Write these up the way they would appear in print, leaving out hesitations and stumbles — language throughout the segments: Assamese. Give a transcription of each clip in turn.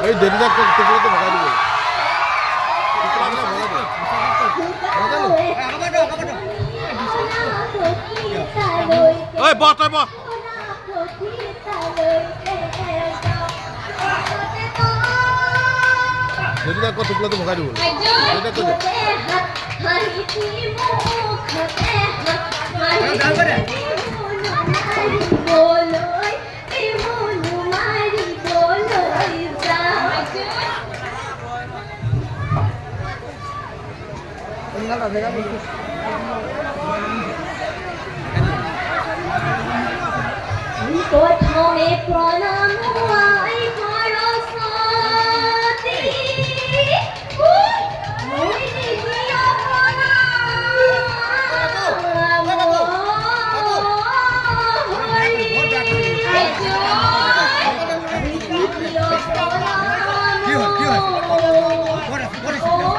এই দেরিটা করতে বলে তো ভাগা দিবে ওই বস ওই বস দেরিটা কত বলে তো ভাগা দিবে দেরিটা কত প্রথমে প্রণাম হয় সরস্বতী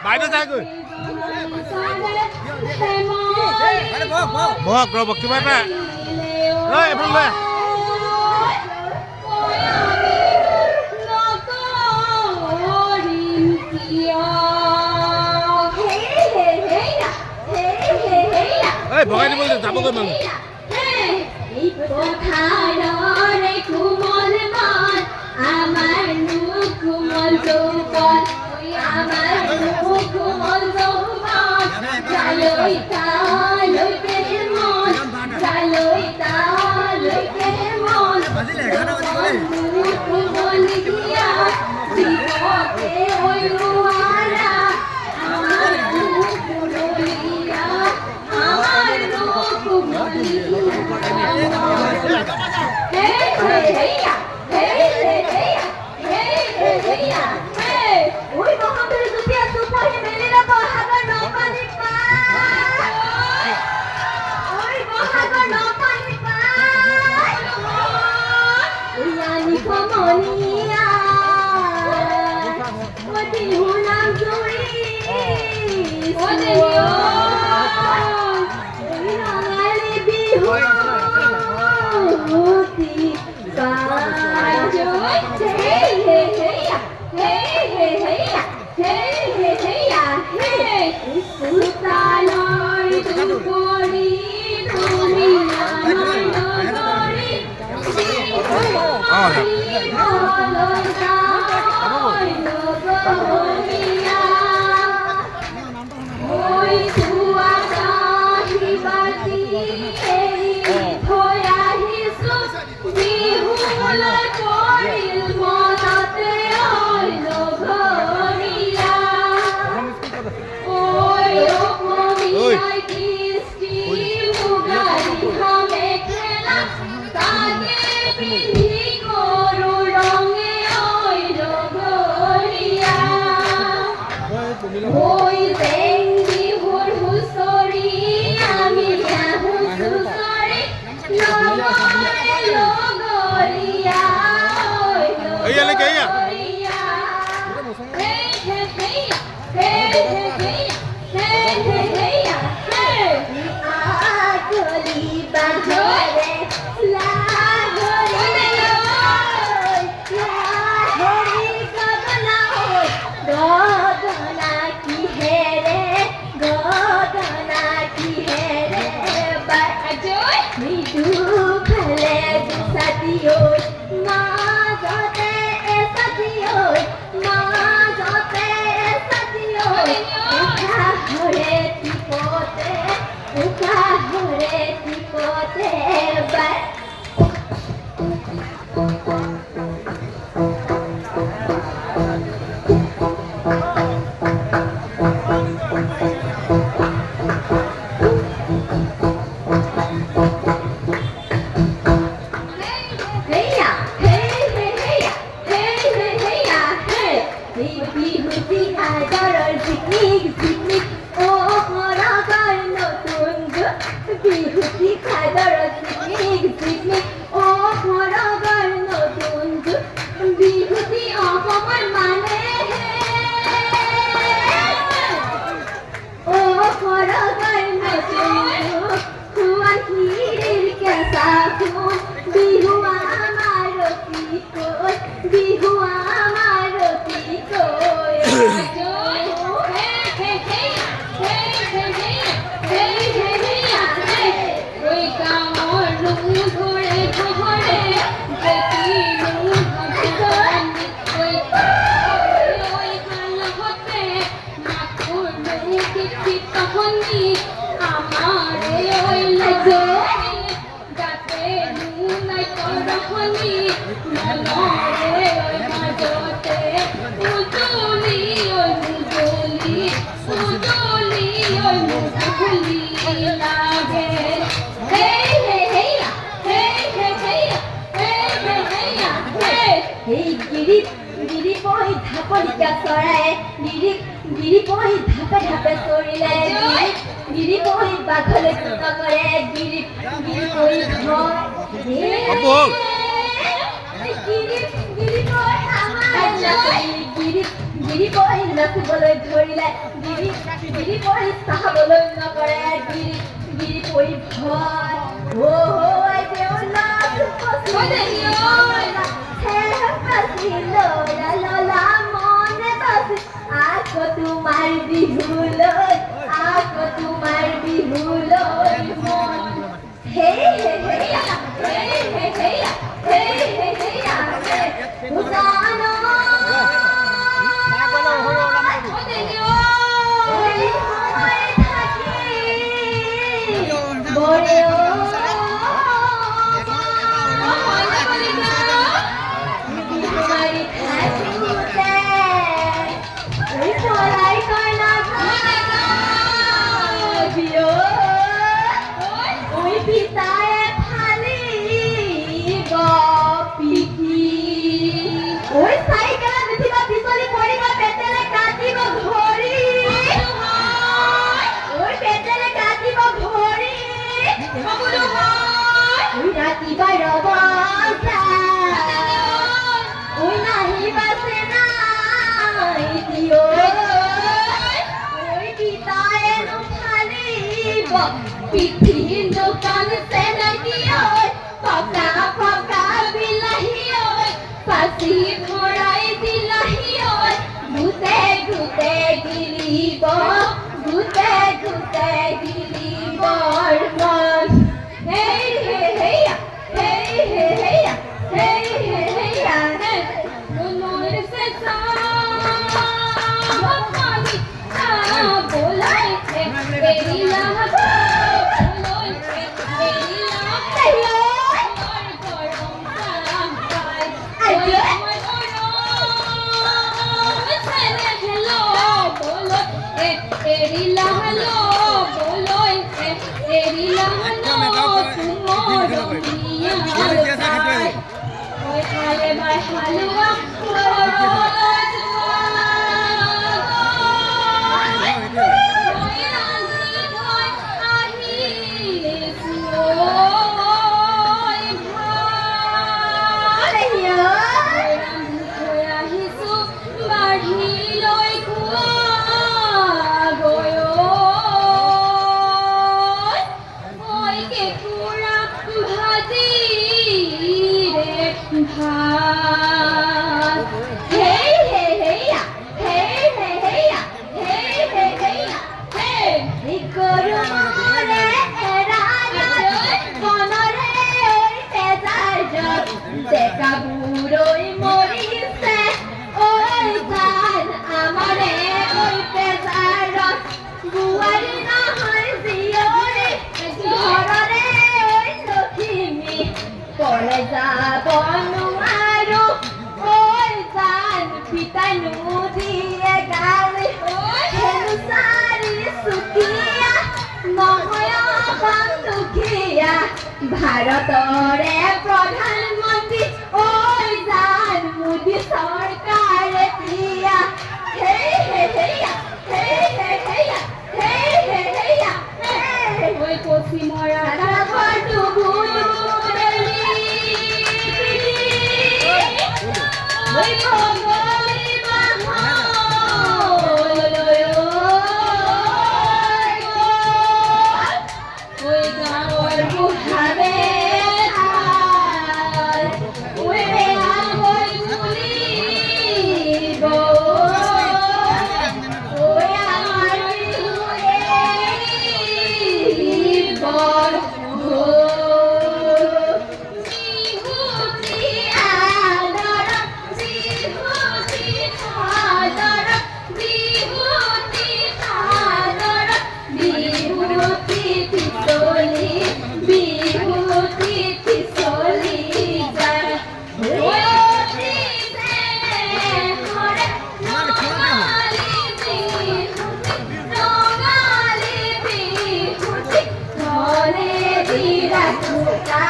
বাইরে যাই গই বক বক কিবা এটা এই এফালে এই ভগাই দিব যাব গৈ মানুহ এই কোঠাৰ কোমল মান আমাৰ কোমল যৌবন আমাৰ কোমল যৌবন জালৈ তালৈকে মন জালৈ তালৈকে মন কোমল দিয়া দিবকে ঐ নোৱাৰা আমাৰ কোমলীয়া আমাৰ Ôi, tên đi hôn लेके आई যাব নোৱাৰো ঐ জান পিতানো দিয়ে গালি হেনো চাৰি চুকীয়া নহয় অসম দুখীয়া ভাৰতৰে প্ৰধানমন্ত্ৰী ঐ জান মোদী চৰকাৰে প্ৰিয়া হেই হে হেয়া হেই হে হেয়া হেই হে হেয়া ঐ পশ্চিমৰ আকাশটো বুলবুলি ঐ বগলী বাহন ঐ গাঁৱৰ বুঢ়াবে ঐ আগৈ বুলিব ঐ আমাৰ বিহুৱে বৰ বিহুতি আদৰ বিহুতি সাদৰ বিহুতি সাদৰ বিহুতি পিছলি বিহুতি পিছলি যায় অতি চেনেহৰে ৰঙালী বিহুতি ৰঙালী বিহুতি ধনে দি ৰাখোতা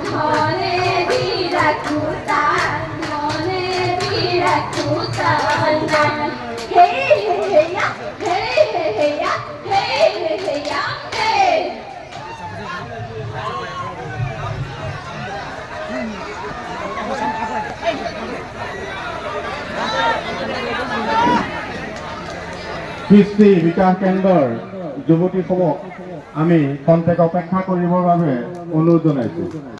ধনে দি ৰাখোতা ধনে দি ৰাখোতা হেই হে হেয়া হেই হে হেয়া হেই হে হেয়া হেই কৃষ্টি বিকাশ কেন্দ্ৰৰ যুৱতীসমূহক আমি খন্তেক অপেক্ষা কৰিবৰ বাবে অনুৰোধ জনাইছোঁ।